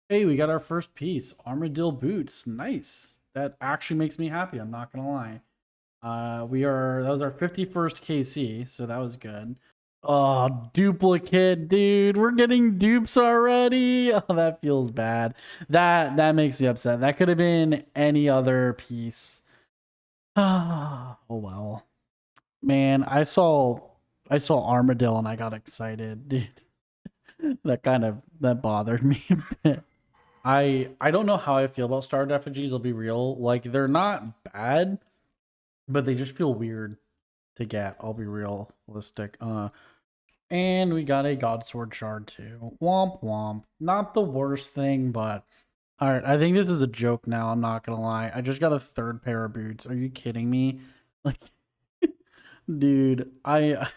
Hey, we got our first piece. Armadyl boots. Nice. That actually makes me happy. I'm not gonna lie. That was our 51st KC, so that was good. Oh, duplicate, dude. We're getting dupes already. Oh, that feels bad. That makes me upset. That could have been any other piece. Oh well. Man, I saw Armadyl and I got excited, dude. That bothered me a bit. I don't know how I feel about starred effigies. I'll be real. Like they're not bad, but they just feel weird to get. I'll be realistic. And we got a God Sword shard too. Womp womp. Not the worst thing, but all right. I think this is a joke now. I'm not gonna lie. I just got a third pair of boots. Are you kidding me? Like, dude, I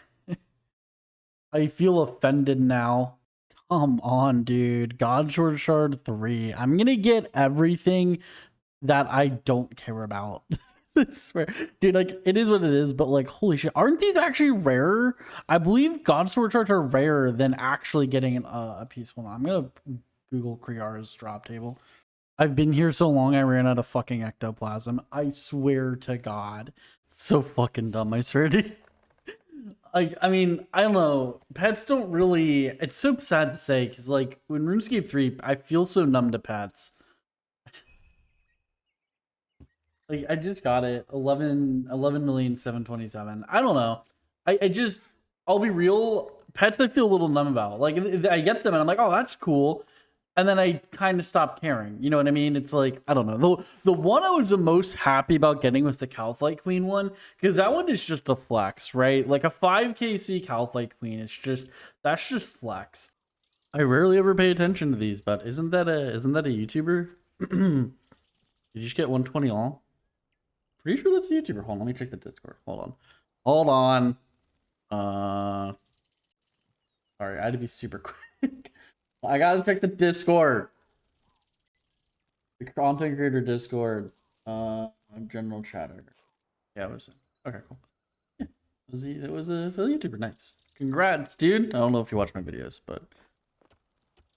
feel offended now. Come on, dude. God Sword shard 3. I'm gonna get everything that I don't care about. I swear. Dude, like, it is what it is, but like, holy shit. Aren't these actually rarer? I believe God Sword Charts are rarer than actually getting a piece. Hold on. I'm gonna Google Kriar's drop table. I've been here so long, I ran out of fucking ectoplasm. I swear to God. So fucking dumb, I swear to. I mean, I don't know. Pets don't really. It's so sad to say because, like, when RuneScape 3, I feel so numb to pets. Like I just got it 11,727. I don't know. I just I'll be real. Pets I feel a little numb about. Like I get them and I'm like, oh, that's cool. And then I kind of stop caring. You know what I mean? It's like, I don't know. The one I was the most happy about getting was the Calphite Queen one. Because that one is just a flex, right? Like a 5KC Calphite Queen. That's just flex. I rarely ever pay attention to these, but isn't that a YouTuber? Did you just get 120 all? Pretty sure that's a YouTuber. Hold on, let me check the Discord. Hold on. Hold on. Sorry, I had to be super quick. I gotta check the Discord. The content creator Discord. General chatter. Yeah, it was okay, cool. Yeah. It was a YouTuber. Nice. Congrats, dude. I don't know if you watch my videos, but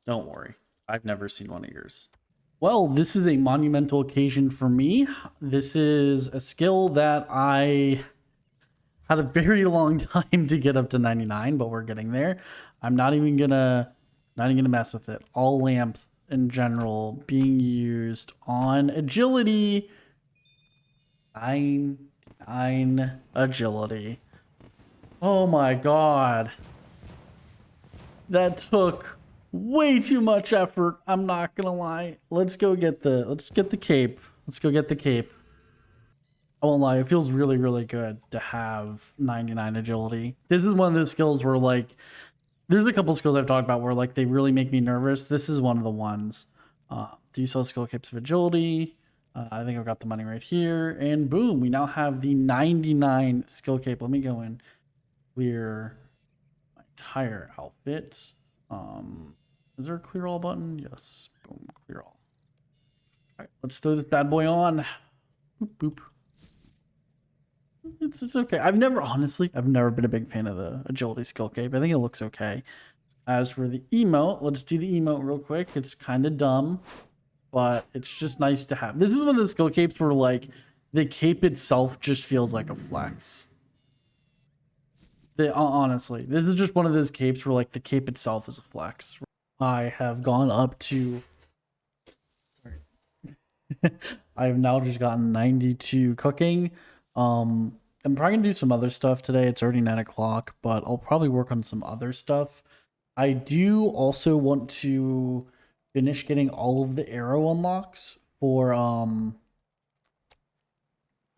don't worry. I've never seen one of yours. Well, this is a monumental occasion for me. This is a skill that I had a very long time to get up to 99, but we're getting there. I'm not even gonna mess with it. All lamps in general being used on agility. 9 agility. Oh my god. That took way too much effort. I'm not gonna lie. Let's get the cape. Let's go get the cape. I won't lie, it feels really, really good to have 99 agility. This is one of those skills where, like, there's a couple skills I've talked about where, like, they really make me nervous. This is one of the ones. Do you sell skill capes of agility? I think I've got the money right here. And boom, we now have the 99 skill cape. Let me go and clear my entire outfit. Is there a clear all button? Yes. Boom, clear all. All right, let's throw this bad boy on. Boop, boop. It's okay. I've never been a big fan of the agility skill cape. I think it looks okay. As for the emote, let's do the emote real quick. It's kind of dumb, but it's just nice to have. This is one of the skill capes where, like, the cape itself just feels like a flex. Honestly, this is just one of those capes where, like, the cape itself is a flex. I have gone up to. Sorry. I have now just gotten 92 cooking. I'm probably gonna do some other stuff today. It's already 9 o'clock, but I'll probably work on some other stuff. I do also want to finish getting all of the arrow unlocks for I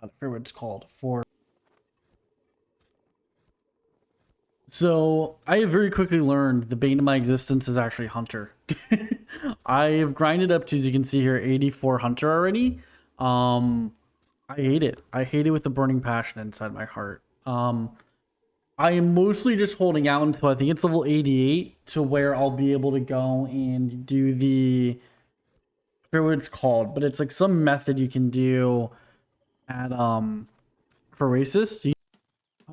forget what it's called for. So I have very quickly learned the bane of my existence is actually Hunter. I have grinded up to, as you can see here, 84 Hunter already. I hate it. I hate it with a burning passion inside my heart. I am mostly just holding out until I think it's level 88 to where I'll be able to go and do the, I forget what it's called, but it's like some method you can do at Parasis.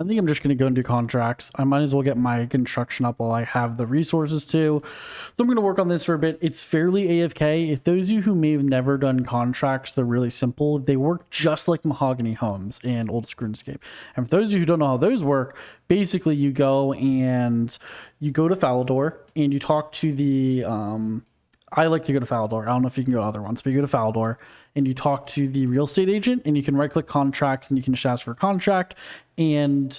I think I'm just going to go and do contracts. I might as well get my construction up while I have the resources to. So I'm going to work on this for a bit. It's fairly AFK. If those of you who may have never done contracts, they're really simple. They work just like mahogany homes and old RuneScape. And for those of you who don't know how those work, basically you go to Falador and you talk to the... I like to go to Falador. I don't know if you can go to other ones, but you go to Falador and you talk to the real estate agent and you can right click contracts and you can just ask for a contract. And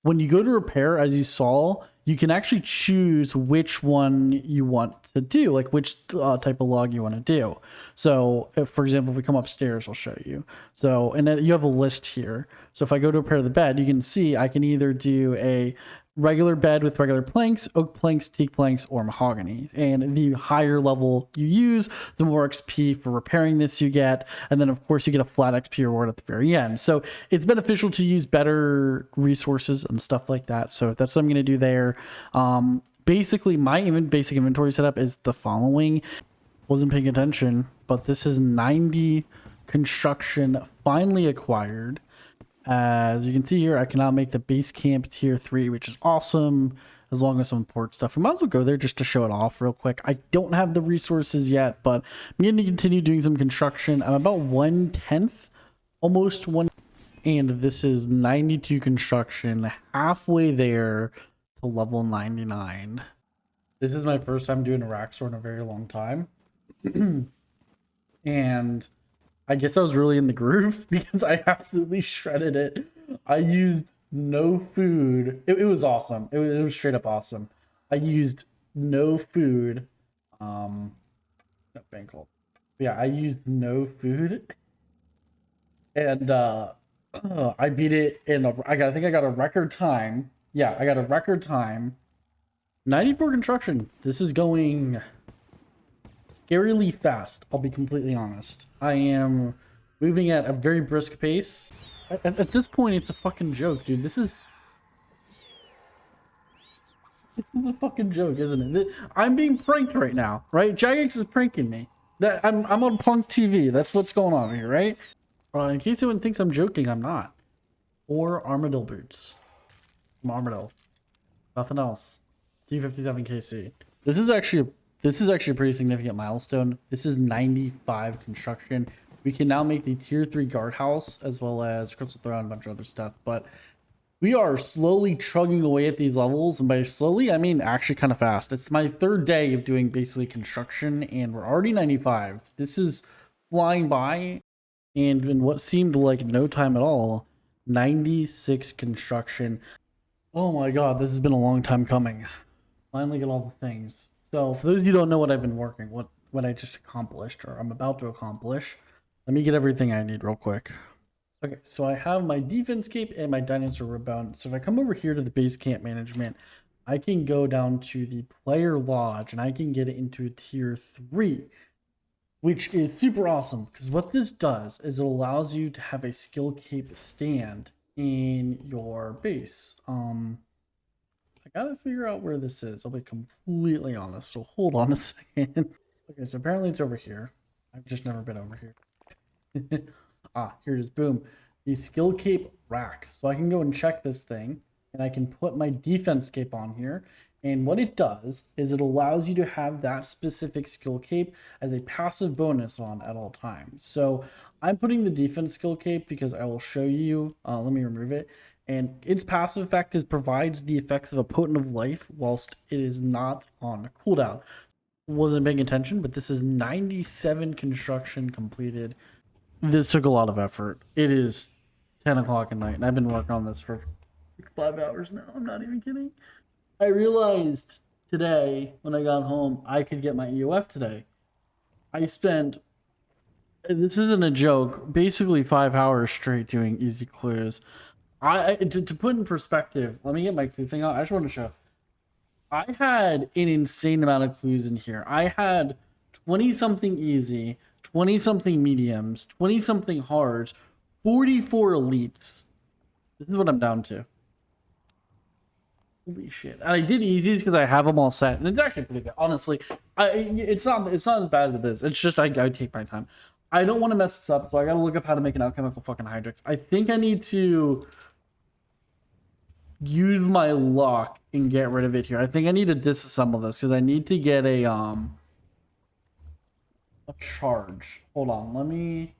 when you go to repair, as you saw, you can actually choose which one you want to do, like which type of log you want to do. So if, for example, if we come upstairs, I'll show you. So, and then you have a list here. So if I go to repair the bed, you can see I can either do a regular bed with regular planks, oak planks, teak planks, or mahogany. And the higher level you use, the more XP for repairing this you get. And then of course you get a flat XP reward at the very end. So it's beneficial to use better resources and stuff like that. So that's what I'm going to do there. Basically my basic inventory setup is the following. Wasn't paying attention, but this is 90 construction finally acquired. As you can see here, I can now make the base camp tier 3, which is awesome, as long as some port stuff. We might as well go there just to show it off real quick. I don't have the resources yet, but I'm going to continue doing some construction. I'm about 1/10, almost one, and this is 92 construction, halfway there to level 99. This is my first time doing a rack store in a very long time. And I guess I was really in the groove because I absolutely shredded it. I used no food. It was awesome. It was straight up awesome. I used no food. No, bank hold. Yeah, I used no food. And I beat it in I think I got a record time. Yeah, I got a record time. 94 construction. This is going scarily fast, I'll be completely honest. I am moving at a very brisk pace. At this point, it's a fucking joke, dude. This is a fucking joke, isn't it? I'm being pranked right now, right? Jagex is pranking me. I'm on Punk TV. That's what's going on here, right? In case anyone thinks I'm joking, I'm not. Or Armadyl boots. From Armadyl. Nothing else. T57 KC. This is actually a pretty significant milestone. This is 95 construction. We can now make the tier 3 guardhouse as well as crystal throw and a bunch of other stuff. But we are slowly chugging away at these levels. And by slowly, I mean actually kind of fast. It's my third day of doing basically construction and we're already 95. This is flying by. And in what seemed like no time at all, 96 construction. Oh my god, this has been a long time coming. Finally get all the things. So for those of you who don't know what I've been working, what I just accomplished or I'm about to accomplish, let me get everything I need real quick. Okay, so I have my defense cape and my dinosaur rebound. So if I come over here to the base camp management, I can go down to the player lodge and I can get it into a tier 3, which is super awesome because what this does is it allows you to have a skill cape stand in your base. I gotta figure out where this is. I'll be completely honest. So hold on a second. Okay, so apparently it's over here. I've just never been over here. Here it is. Boom. The skill cape rack. So I can go and check this thing and I can put my defense cape on here. And what it does is it allows you to have that specific skill cape as a passive bonus on at all times. So I'm putting the defense skill cape because I will show you. Let me remove it. And its passive effect is provides the effects of a potent of life whilst it is not on cooldown. Wasn't paying attention, but this is 97 construction completed. This took a lot of effort. It is 10 o'clock at night, and I've been working on this for 5 hours now. I'm not even kidding. I realized today when I got home, I could get my EOF today. I spent, this isn't a joke, basically 5 hours straight doing easy clues. To put in perspective, let me get my clue thing out. I just want to show. I had an insane amount of clues in here. I had 20-something easy, 20-something mediums, 20-something hards, 44 elites. This is what I'm down to. Holy shit. And I did easies because I have them all set. And it's actually pretty good. Honestly, it's not as bad as it is. It's just I take my time. I don't want to mess this up, so I gotta look up how to make an alchemical fucking Hydra. I think I need to... use my luck and get rid of it here. I think I need to disassemble this because I need to get a charge. Hold on, let me.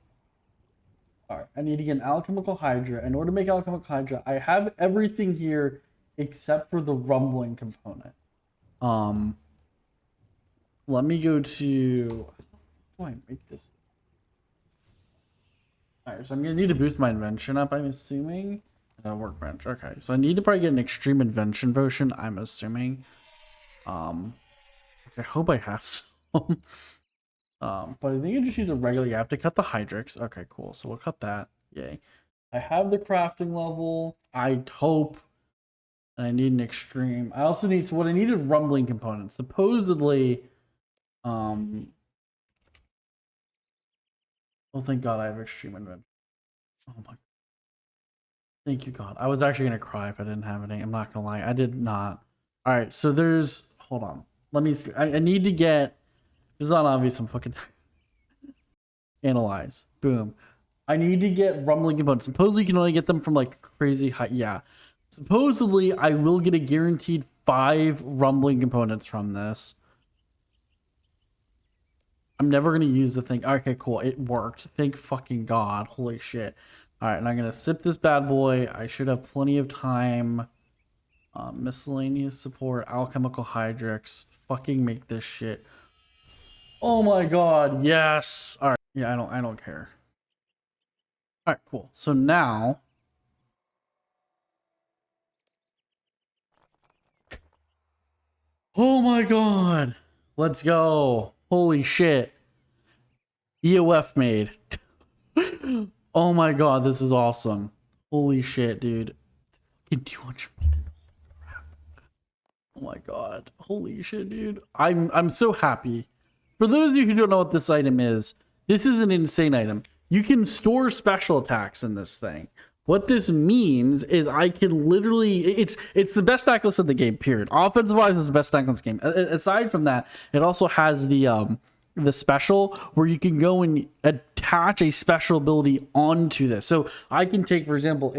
All right, I need to get an Alchemical Hydra. In order to make Alchemical Hydra, I have everything here except for the rumbling component. Let me go to. How do I make this? All right, so I'm gonna need to boost my invention up. I'm assuming. Workbench. Okay, so I need to probably get an extreme invention potion. I'm assuming. Which I hope I have some. But I think you just use a regular. You have to cut the Hydrix. Okay, cool. So we'll cut that. Yay. I have the crafting level. I hope. And I need an extreme. I also need. So what I need is rumbling components. Supposedly. Oh, thank God I have extreme invention. Oh my. Thank you, God. I was actually gonna cry if I didn't have any. I'm not gonna lie. I did not. All right. So there's. Hold on. Let me. I need to get. This is not obvious. I'm fucking. Analyze. Boom. I need to get rumbling components. Supposedly you can only get them from like crazy high. Yeah. Supposedly I will get a guaranteed 5 rumbling components from this. I'm never going to use the thing. Okay, cool. It worked. Thank fucking God. Holy shit. All right. And I'm going to sip this bad boy. I should have plenty of time. Miscellaneous support. Alchemical Hydrix. Fucking make this shit. Oh my God. Yes. All right. Yeah, I don't care. All right, cool. So now, oh my God, let's go. Holy shit. EOF made. Oh my God, this is awesome. Holy shit, dude. 200. Oh my God. Holy shit, dude. I'm so happy. For those of you who don't know what this item is, this is an insane item. You can store special attacks in this thing. What this means is I can literally, it's the best necklace in the game, period. Offensive wise, it's the best necklace in the game. Aside from that, it also has the special where you can go and attach a special ability onto this. So I can take, for example,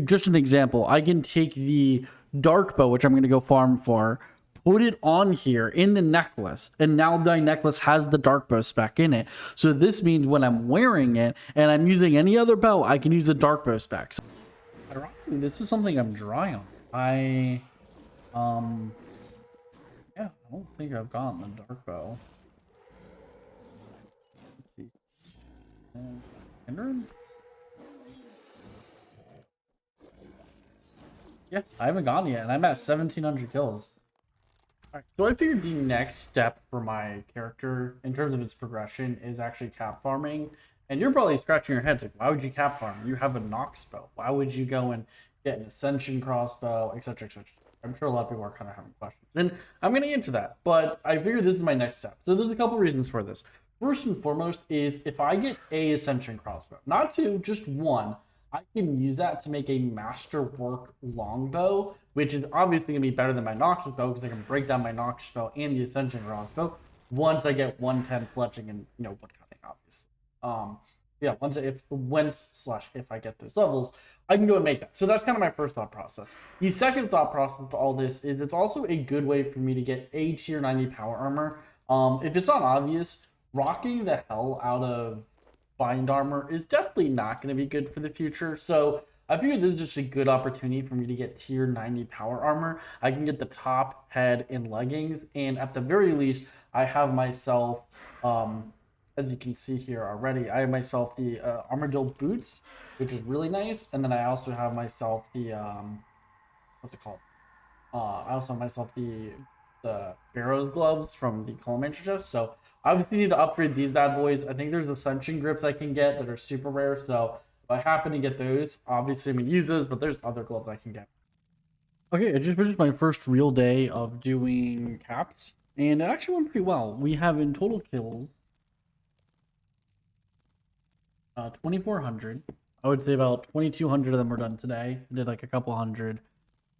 just an example, I can take the dark bow, which I'm going to go farm for, put it on here in the necklace, and now my necklace has the dark bow spec in it. So this means when I'm wearing it and I'm using any other bow, I can use the dark bow spec. So, ironically, this is something I'm dry on. Yeah, I don't think I've gotten the dark bow. Let's see. Kindred? Yeah, I haven't gone yet, and I'm at 1,700 kills. Alright, so I figured the next step for my character, in terms of its progression, is actually cap farming. And you're probably scratching your head, like, why would you cap farm? You have a Nox bow. Why would you go and get an Ascension crossbow, etc., etc.? I'm sure a lot of people are kind of having questions. And I'm going to answer that, but I figured this is my next step. So there's a couple reasons for this. First and foremost is if I get a Ascension crossbow, not 2, just 1, I can use that to make a masterwork longbow, which is obviously going to be better than my Noxious bow because I can break down my Noxious bow and the Ascension crossbow once I get 110 fletching and wood cutting, obviously. Yeah, if I get those levels, I can go and make that. So that's kind of my first thought process. The second thought process to all this is it's also a good way for me to get a tier 90 power armor. If it's not obvious, rocking the hell out of bind armor is definitely not going to be good for the future. So I figured this is just a good opportunity for me to get tier 90 power armor. I can get the top, head, and leggings, and at the very least, I have myself, as you can see here already, I have myself the Armadyl boots, which is really nice, and then I also have myself the what's it called? I also have myself the Barrow's gloves from the Calamantra chest. So I obviously need to upgrade these bad boys. I think there's Ascension grips I can get that are super rare. So if I happen to get those, obviously I'm gonna use those, but there's other gloves I can get. Okay, it just finished my first real day of doing caps, and it actually went pretty well. We have in total kills 2,400. I would say about 2,200 of them were done today. I did like a couple hundred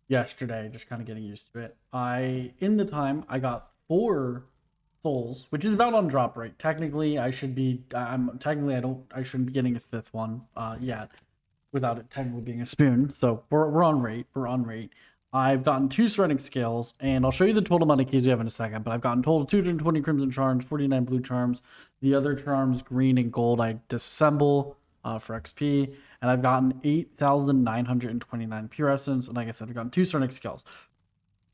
yesterday, just kind of getting used to it. In the time, I got 4 souls, which is about on drop rate. Technically, I shouldn't be getting a 5th one yet. without it technically being a spoon. So we're on rate. We're on rate. I've gotten 2 ceramic scales, and I'll show you the total amount of keys we have in a second. But I've gotten total 220 crimson charms, 49 blue charms. The other charms, green and gold, I disassemble for XP, and I've gotten 8,929 pure essence. And like I said, I've gotten 2 ceramic scales.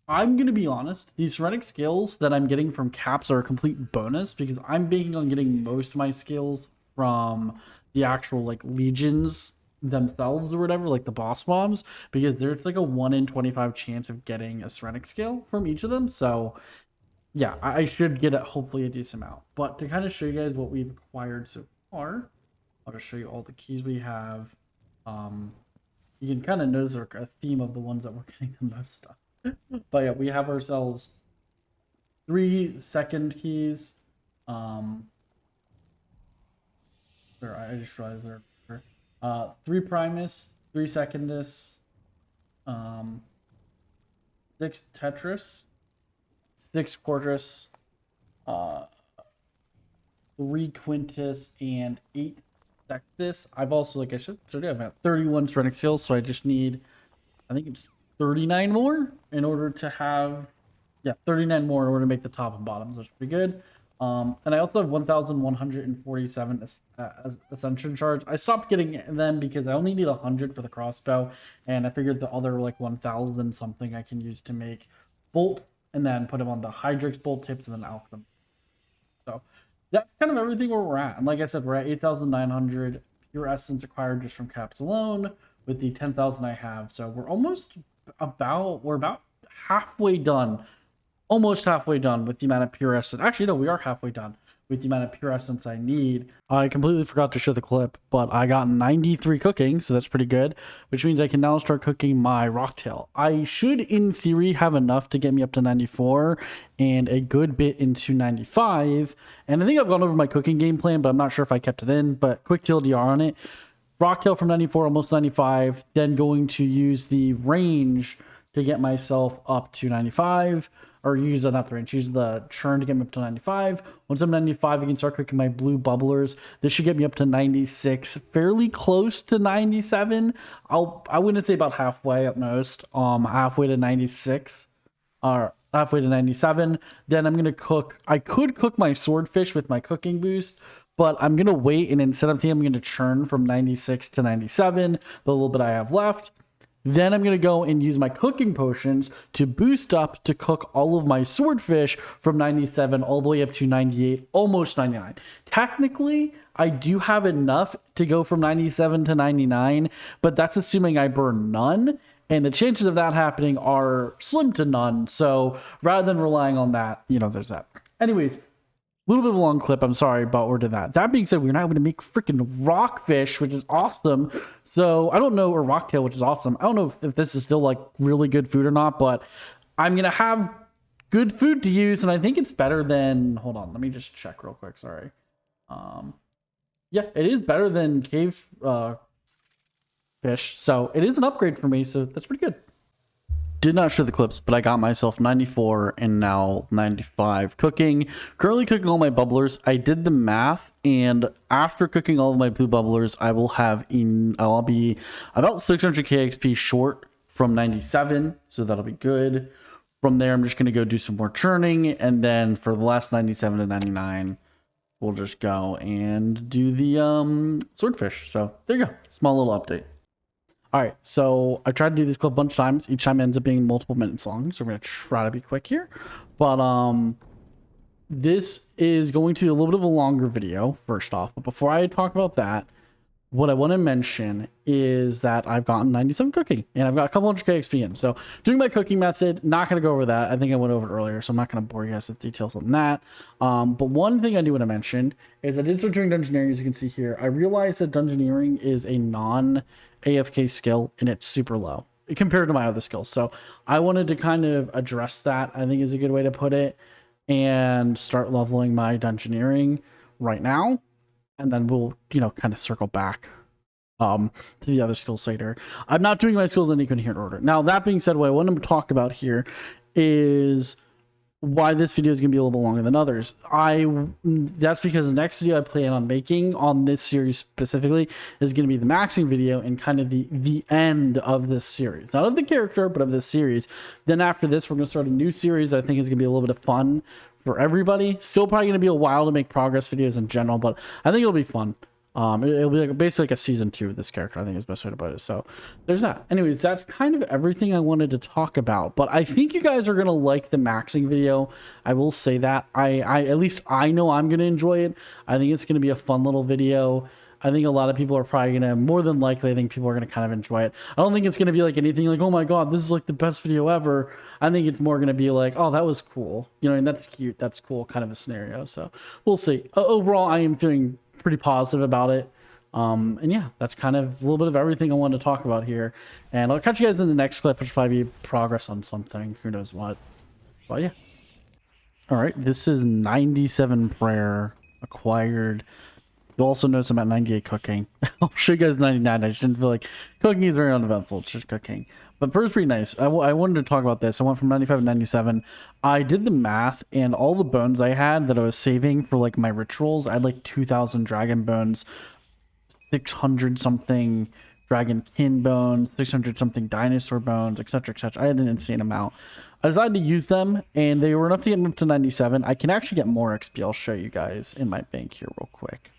I'm gonna be honest, these ceramic scales that I'm getting from caps are a complete bonus because I'm banking on getting most of my scales from the actual like legions themselves or whatever, like the boss mobs, because there's like a 1 in 25 chance of getting a ceramic scale from each of them. So yeah, I should get hopefully a decent amount. But to kind of show you guys what we've acquired so far, I'll just show you all the keys we have. You can kind of notice a theme of the ones that we're getting the most stuff. But yeah, we have ourselves 3 second keys. Sorry, I just realized there. 3 Primus, 3 Secondus, 6 Tetris, 6 Quartus, 3 Quintus, and 8 Sextus. I've also, like I should have about 31 ceramic skills, so I just need, I think it's 39 more in order to have, 39 more in order to make the top and bottom, so that's pretty good. And I also have 1,147 ascension charge. I stopped getting them because I only need 100 for the crossbow, and I figured the other like 1,000 something I can use to make bolt, and then put them on the Hydrix bolt tips, and then alchemy. So that's kind of everything where we're at. And like I said, we're at 8,900 pure essence acquired just from caps alone with the 10,000 I have. So we're about halfway done. Almost halfway done with the amount of pure essence. Actually, no, we are halfway done with the amount of pure essence I need. I completely forgot to show the clip, but I got 93 cooking, so that's pretty good, which means I can now start cooking my rocktail. I should, in theory, have enough to get me up to 94 and a good bit into 95. And I think I've gone over my cooking game plan, but I'm not sure if I kept it in. But quick TLDR on it. Rocktail from 94, almost 95, then going to use the range to get myself up to 95. Or use not the range, use the churn to get me up to 95. Once I'm 95, I can start cooking my blue bubblers. This should get me up to 96, fairly close to 97. I wouldn't say about halfway at most. Halfway to 96, or halfway to 97. Then I'm gonna cook. I could cook my swordfish with my cooking boost, but I'm gonna wait, and instead of I'm gonna churn from 96 to 97, the little bit I have left. Then I'm going to go and use my cooking potions to boost up to cook all of my swordfish from 97 all the way up to 98, almost 99. Technically, I do have enough to go from 97 to 99, but that's assuming I burn none. And the chances of that happening are slim to none. So rather than relying on that, there's that. Anyways, a little bit of a long clip. I'm sorry, but we're to that. That being said, we're now going to make freaking rockfish, which is awesome. So I don't know, or rocktail, which is awesome. I don't know if this is still like really good food or not, but I'm going to have good food to use. And I think it's better than, hold on, let me just check real quick. Sorry. Yeah, it is better than cave fish. So it is an upgrade for me. So that's pretty good. Did not show the clips, but I got myself 94 and now 95 cooking. Currently cooking all my bubblers. I did the math, and after cooking all of my blue bubblers, I'll be about 600k XP short from 97, so that'll be good. From there, I'm just going to go do some more churning, and then for the last 97 to 99, we'll just go and do the swordfish. So there you go. Small little update. All right, so I tried to do this clip a bunch of times. Each time it ends up being multiple minutes long, so we're going to try to be quick here. But this is going to be a little bit of a longer video, first off. But before I talk about that, what I want to mention is that I've gotten 97 cooking, and I've got a couple hundred XP in. So doing my cooking method, not going to go over that. I think I went over it earlier, so I'm not going to bore you guys with details on that. But one thing I do want to mention is I did start doing Dungeoneering, as you can see here. I realized that Dungeoneering is a non-AFK skill, and it's super low compared to my other skills. So I wanted to kind of address that, I think is a good way to put it, and start leveling my Dungeoneering right now. And then we'll, kind of circle back to the other skills later. I'm not doing my skills in any coherent order. Now, that being said, what I want to talk about here is why this video is going to be a little bit longer than others. That's because the next video I plan on making on this series specifically is going to be the maxing video and kind of the end of this series, not of the character, but of this series. Then after this, we're going to start a new series that I think is going to be a little bit of fun for everybody. Still probably going to be a while to make progress videos in general, but I think it'll be fun. It'll be basically like a season 2 of this character, I think is the best way to put it. So there's that. Anyways, that's kind of everything I wanted to talk about, but I think you guys are going to like the maxing video. I will say that I at least I know I'm going to enjoy it. I think it's going to be a fun little video. I think a lot of people are probably going to, more than likely, I think people are going to kind of enjoy it. I don't think it's going to be like anything like, oh my God, this is like the best video ever. I think it's more going to be like, oh, that was cool. You know, and that's cute. That's cool kind of a scenario. So we'll see. Overall, I am feeling pretty positive about it. And yeah, that's kind of a little bit of everything I wanted to talk about here. And I'll catch you guys in the next clip, which will probably be progress on something. Who knows what. But yeah. All right. This is 97 prayer acquired. You'll also notice I'm at 98 cooking. I'll show you guys 99. I shouldn't feel like cooking is very uneventful. It's just cooking. But first, pretty nice. I wanted to talk about this. I went from 95 to 97. I did the math, and all the bones I had that I was saving for like my rituals, I had like 2,000 dragon bones, 600 something dragon kin bones, 600 something dinosaur bones, etc., etc. I had an insane amount. I decided to use them, and they were enough to get me up to 97. I can actually get more XP. I'll show you guys in my bank here real quick.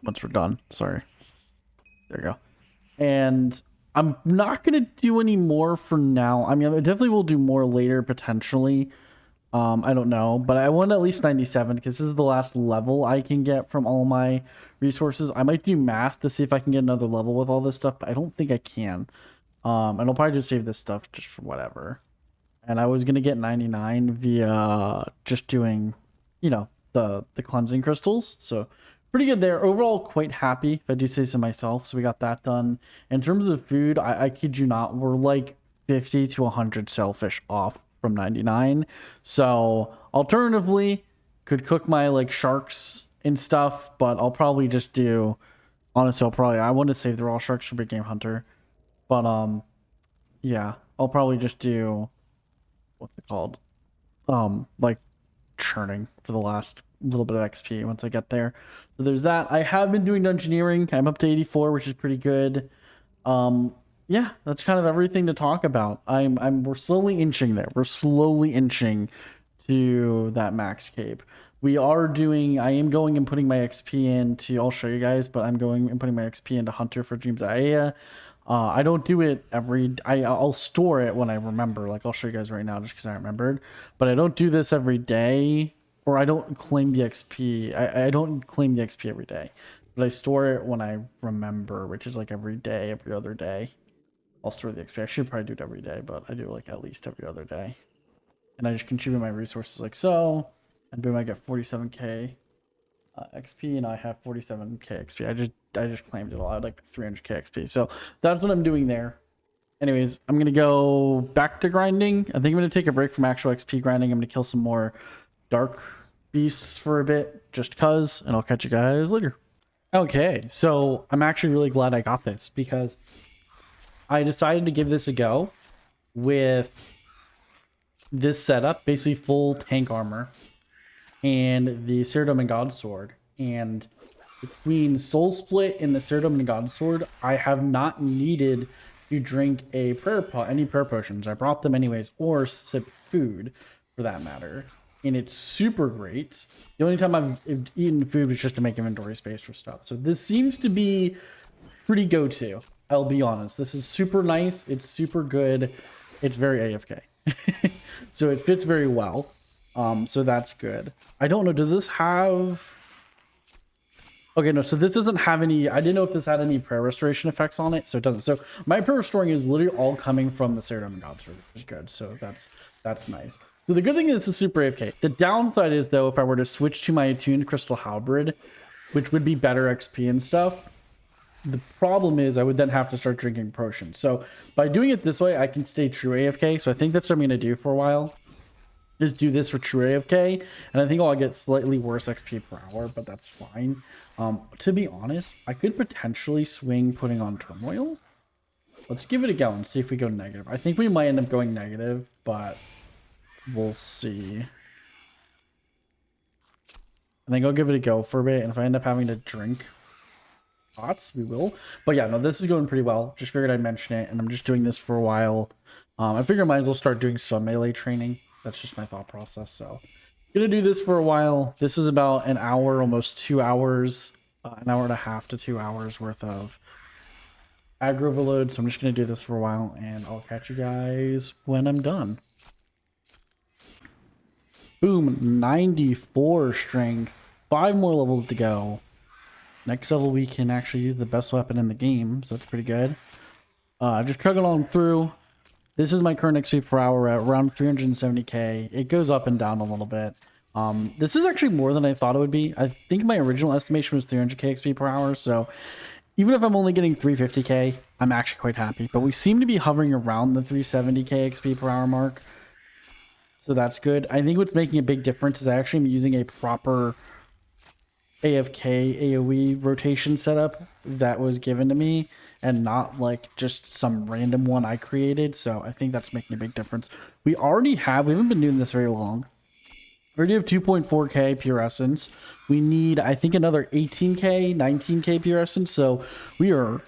Once we're done, sorry. There you go. And I'm not going to do any more for now. I mean, I definitely will do more later, potentially. I don't know, but I want at least 97 because this is the last level I can get from all my resources. I might do math to see if I can get another level with all this stuff, but I don't think I can. And I'll probably just save this stuff just for whatever. And I was going to get 99 via just doing, you know, the cleansing crystals. So pretty good there. Overall, quite happy, if I do say so myself. So we got that done. In terms of food, I kid you not, we're like 50 to 100 shellfish off from 99. So alternatively, could cook my like sharks and stuff, but I'll probably just do, honestly, I want to save the raw sharks for Big Game Hunter. But yeah, I'll probably just do, what's it called? Like churning for the last little bit of XP once I get there. So there's that. I have been doing dungeoneering. I'm up to 84, which is pretty good. Yeah, that's kind of everything to talk about. We're slowly inching there. We're slowly inching to that max cape. I am going and putting my XP into, I'll show you guys, but I'm going and putting my XP into Hunter for Dreams of Aya. I don't do it I'll store it when I remember. Like, I'll show you guys right now just because I remembered. But I don't do this every day, or I don't claim the XP. I don't claim the XP every day. But I store it when I remember, which is like every day, every other day. I'll store the XP. I should probably do it every day, but I do like at least every other day. And I just contribute my resources like so. And boom, I get 47k XP, and I have 47k XP. I just claimed it all. I had like 300k XP. So that's what I'm doing there. Anyways, I'm going to go back to grinding. I think I'm going to take a break from actual XP grinding. I'm going to kill some more dark beasts for a bit, just cuz, and I'll catch you guys later. Okay, so I'm actually really glad I got this because I decided to give this a go with this setup, basically full tank armor and the Ceratom and God Sword. And between Soul Split and the Ceratom and God Sword, I have not needed to drink any prayer potions. I brought them anyways, or sip food for that matter. And it's super great. The only time I've eaten food was just to make inventory space for stuff. So this seems to be pretty go-to. I'll be honest. This is super nice. It's super good. It's very AFK. So it fits very well. So that's good. I don't know. Does this have... Okay, no. So this doesn't have any... I didn't know if this had any prayer restoration effects on it. So it doesn't. So my prayer restoring is literally all coming from the Ceratom and God Sword, which is good. So that's nice. So the good thing is this is super AFK. The downside is, though, if I were to switch to my attuned crystal halberd, which would be better XP and stuff, the problem is I would then have to start drinking potions. So by doing it this way, I can stay true AFK. So I think that's what I'm going to do for a while. Just do this for true AFK. And I think I'll get slightly worse XP per hour, but that's fine. To be honest, I could potentially swing putting on turmoil. Let's give it a go and see if we go negative. I think we might end up going negative, but we'll see. I think I'll give it a go for a bit, and if I end up having to drink pots, we will. But yeah, no, this is going pretty well. Just figured I'd mention it, and I'm just doing this for a while. I figure I might as well start doing some melee training. That's just my thought process. So gonna do this for a while. This is about an hour, almost 2 hours, an hour and a half to 2 hours worth of aggro overload. So I'm just gonna do this for a while, and I'll catch you guys when I'm done. Boom, 94 strength, 5 more levels to go. Next level we can actually use the best weapon in the game, so that's pretty good. Just chugging on through. This is my current XP per hour at around 370k. It goes up and down a little bit. This is actually more than I thought it would be. I think my original estimation was 300k XP per hour, so even if I'm only getting 350k, I'm actually quite happy. But we seem to be hovering around the 370k XP per hour mark, so that's good. I think what's making a big difference is I actually am using a proper AFK AoE rotation setup that was given to me and not like just some random one I created. So I think that's making a big difference. We haven't been doing this very long. We already have 2.4k pure essence. We need, I think, another 18k, 19k pure essence. So we are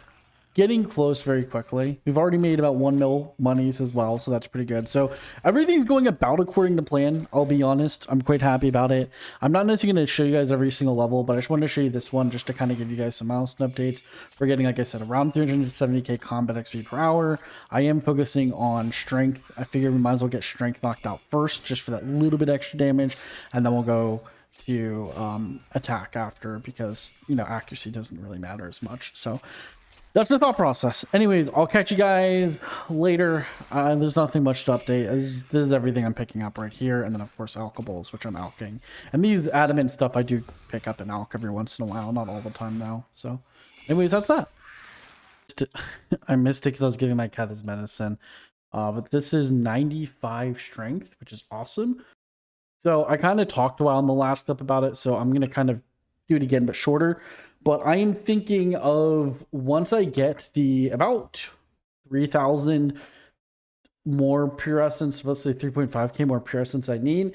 getting close very quickly. We've already made about 1 mil monies as well, so that's pretty good. So everything's going about according to plan. I'll be honest, I'm quite happy about it. I'm not necessarily going to show you guys every single level, but I just wanted to show you this one just to kind of give you guys some milestone updates. We're getting, like I said, around 370k combat XP per hour. I am focusing on strength. I figure we might as well get strength knocked out first, just for that little bit extra damage, and then we'll go to attack after, because, you know, accuracy doesn't really matter as much. So that's the thought process. Anyways, I'll catch you guys later. There's nothing much to update. This is everything I'm picking up right here. And then, of course, alchables, which I'm alching. And these adamant stuff I do pick up and alch every once in a while. Not all the time, though. So, anyways, that's that. I missed it because I was giving my cat his medicine. But this is 95 strength, which is awesome. So, I kind of talked a while in the last clip about it. So, I'm going to kind of do it again, but shorter. But I am thinking of, once I get the about 3,000 more pure essence, let's say 3.5k more pure essence I need,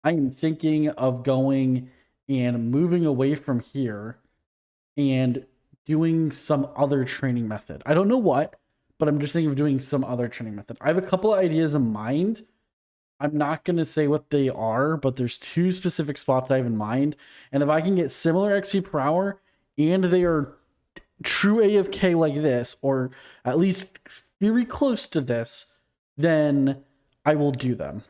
I am thinking of going and moving away from here and doing some other training method. I don't know what, but I'm just thinking of doing some other training method. I have a couple of ideas in mind. I'm not going to say what they are, but there's 2 specific spots I have in mind. And if I can get similar XP per hour, and they are true AFK like this, or at least very close to this, then I will do them.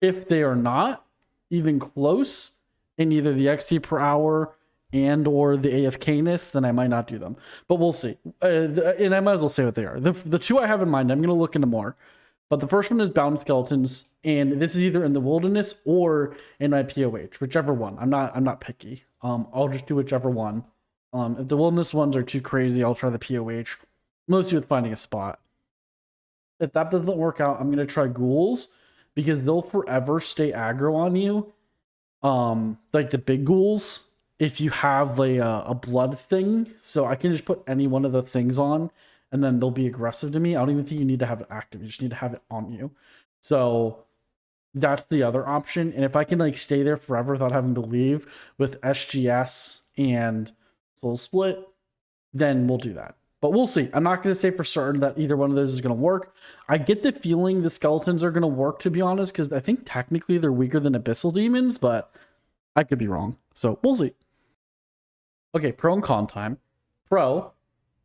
If they are not even close in either the XP per hour and or the AFK-ness, then I might not do them. But we'll see. And I might as well say what they are. The 2 I have in mind, I'm going to look into more. But the first one is bound skeletons, and this is either in the wilderness or in my POH, whichever one. I'm not picky. I'll just do whichever one. If the wilderness ones are too crazy, I'll try the POH, mostly with finding a spot. If that doesn't work out, I'm going to try ghouls, because they'll forever stay aggro on you. Like the big ghouls, if you have a blood thing. So I can just put any one of the things on, and then they'll be aggressive to me. I don't even think you need to have it active. You just need to have it on you. So that's the other option. And if I can like stay there forever without having to leave with SGS and Soul Split, then we'll do that. But we'll see. I'm not going to say for certain that either one of those is going to work. I get the feeling the skeletons are going to work, to be honest, because I think technically they're weaker than Abyssal Demons, but I could be wrong. So we'll see. Okay, pro and con time. Pro,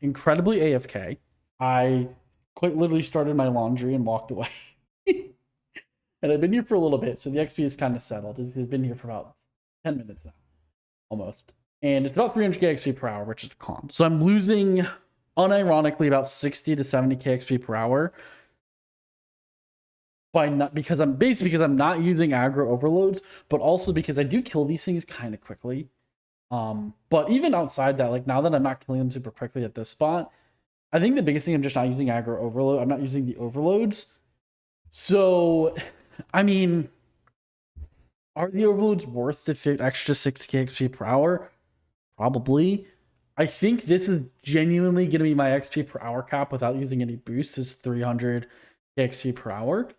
incredibly AFK. I quite literally started my laundry and walked away. And I've been here for a little bit, so the XP is kind of settled. It's been here for about 10 minutes now, almost. And it's about 300k XP per hour, which is the con. So I'm losing, unironically, about 60 to 70k XP per hour because I'm not using aggro overloads, but also because I do kill these things kind of quickly. But even outside that, like now that I'm not killing them super quickly at this spot, I think the biggest thing, I'm just not using aggro overload. I'm not using the overloads. So, I mean, are the overloads worth the extra 6k XP per hour? Probably. I think this is genuinely going to be my XP per hour cap without using any boosts, is 300 XP per hour.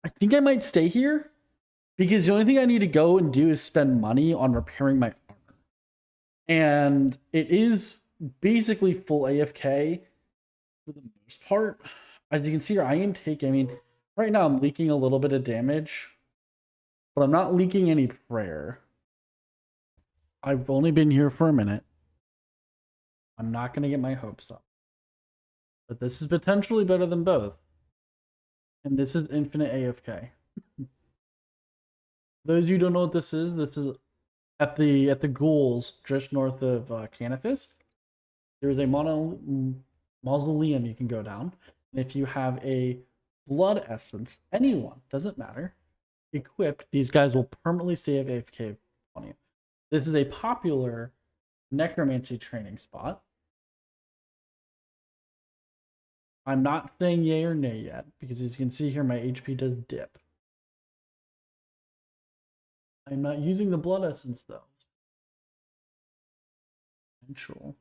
I think I might stay here because the only thing I need to go and do is spend money on repairing my armor. And it is basically full AFK for the most part. As you can see here, I am taking, I mean, right now I'm leaking a little bit of damage, but I'm not leaking any prayer. I've only been here for a minute. I'm not going to get my hopes up. But this is potentially better than both. And this is infinite AFK. Those of you who don't know what this is at the ghouls just north of Canifist. There's a mausoleum you can go down. And if you have a blood essence, anyone, doesn't matter, equipped, these guys will permanently stay AFK on you. This is a popular necromancy training spot. I'm not saying yay or nay yet, because as you can see here, my HP does dip. I'm not using the blood essence though. Potential.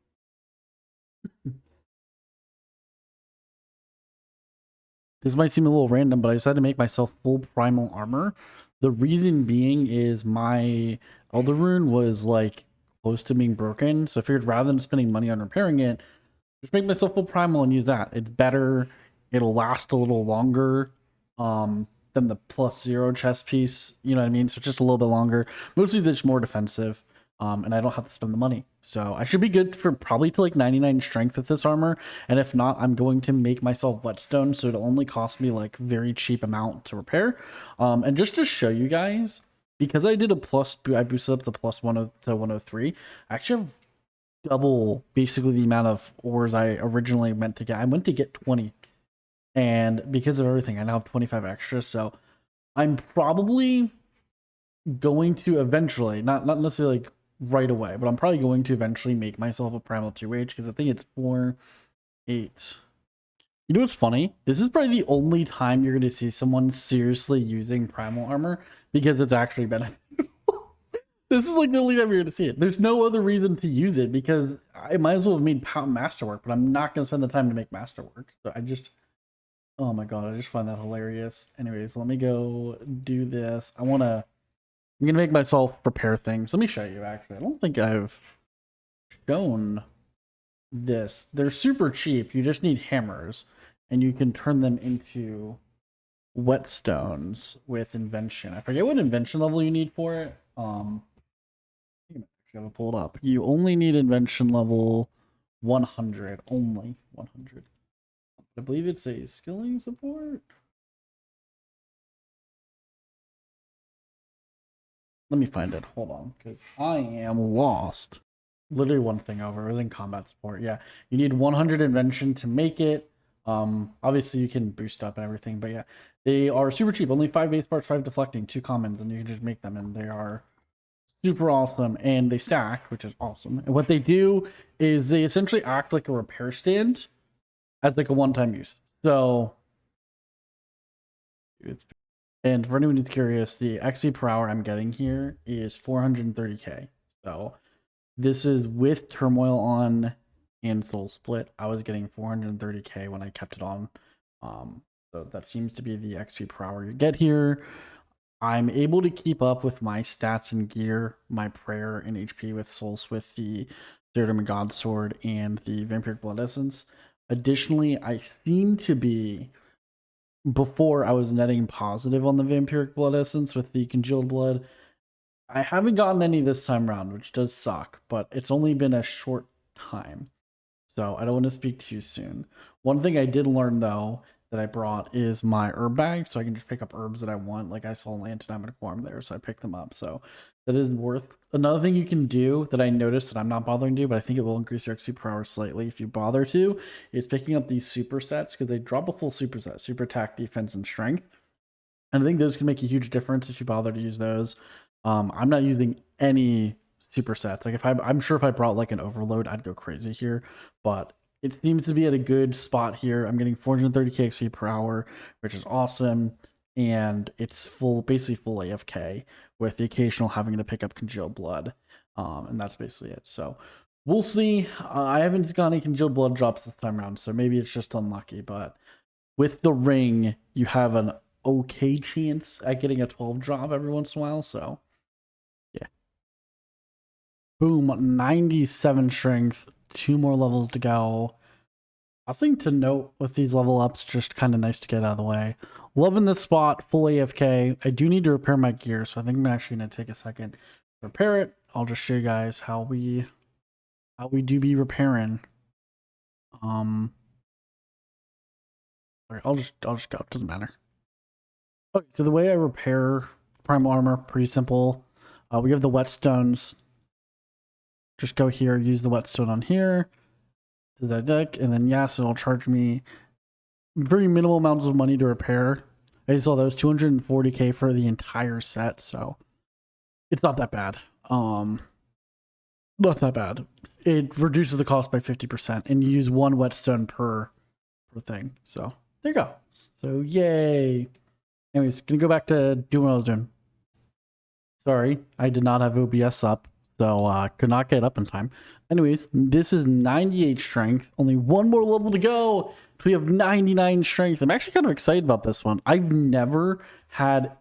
This might seem a little random, but I decided to make myself full primal armor. The reason being is my Elder Rune was like close to being broken, so I figured rather than spending money on repairing it, just make myself full primal and use that. It's better. It'll last a little longer than the +0 chest piece. You know what I mean? So just a little bit longer. Mostly just more defensive. And I don't have to spend the money. So I should be good for probably to like 99 strength with this armor. And if not, I'm going to make myself whetstone. So it'll only cost me like very cheap amount to repair. And just to show you guys, because I did a I boosted up the +1 to 103. I actually have double basically the amount of ores I originally meant to get. I went to get 20. And because of everything, I now have 25 extra. So I'm probably going to eventually, not necessarily like right away, but I'm probably going to eventually make myself a primal 2H because I think it's 4, 8. You know what's funny? This is probably the only time you're going to see someone seriously using primal armor because it's actually beneficial. This is like the only time you're going to see it. There's no other reason to use it because I might as well have made masterwork, but I'm not going to spend the time to make masterwork. So I just, oh my god, I just find that hilarious. Anyways, let me go do this. I'm gonna make myself prepare things. Let me show you. Actually, I don't think I've shown this. They're super cheap. You just need hammers, and you can turn them into whetstones with invention. I forget what invention level you need for it. You have it pulled up. You only need invention level 100. Only 100. I believe it's a skilling support. Let me find it. Hold on, because I am lost. Literally one thing over. It was in combat support. Yeah, you need 100 invention to make it. Obviously you can boost up and everything, but yeah, they are super cheap. Only 5 base parts, 5 deflecting, 2 commons, and you can just make them, and they are super awesome. And they stack, which is awesome. And what they do is they essentially act like a repair stand as like a one-time use. So, and for anyone who's curious, the XP per hour I'm getting here is 430k. So this is with turmoil on and soul split. I was getting 430k when I kept it on. So that seems to be the XP per hour you get here. I'm able to keep up with my stats and gear, my prayer and HP with souls with the Zerdom God Sword and the Vampiric Blood Essence. Additionally, I seem to be, before I was netting positive on the Vampiric Blood Essence with the Congealed Blood. I haven't gotten any this time around, which does suck, but it's only been a short time. So I don't want to speak too soon. One thing I did learn though that I brought is my herb bag, so I can just pick up herbs that I want. Like I saw Lanthanum Quorum there, so I picked them up. So that is worth. Another thing you can do that I noticed that I'm not bothering to do, but I think it will increase your XP per hour slightly if you bother to, is picking up these supersets because they drop a full superset: super attack, defense, and strength. And I think those can make a huge difference if you bother to use those. I'm not using any supersets. Like I'm sure if I brought like an overload, I'd go crazy here, but it seems to be at a good spot here. I'm getting 430k XP per hour, which is awesome. And it's basically full AFK with the occasional having to pick up congealed blood. And that's basically it. So We'll see. I haven't got any congealed blood drops this time around, so maybe it's just unlucky. But with the ring, you have an okay chance at getting a 12 drop every once in a while. So yeah. Boom, 97 strength, 2 more levels to go. Nothing to note with these level ups, just kind of nice to get out of the way. Loving this spot, full AFK. I do need to repair my gear, so I think I'm actually going to take a second to repair it. I'll just show you guys how we do be repairing. Alright, I'll just go, it doesn't matter. Okay, so the way I repair primal armor, pretty simple. We have the whetstones. Just go here, use the whetstone on here to that deck, and then yes, it'll charge me very minimal amounts of money to repair. I saw those 240k for the entire set, so it's not that bad. Not that bad. It reduces the cost by 50%, and you use 1 whetstone per thing. So there you go. So yay. Anyways, gonna go back to doing what I was doing. Sorry, I did not have OBS up, so could not get up in time. Anyways, this is 98 strength. Only 1 more level to go. We have 99 strength. I'm actually kind of excited about this one. I've never had,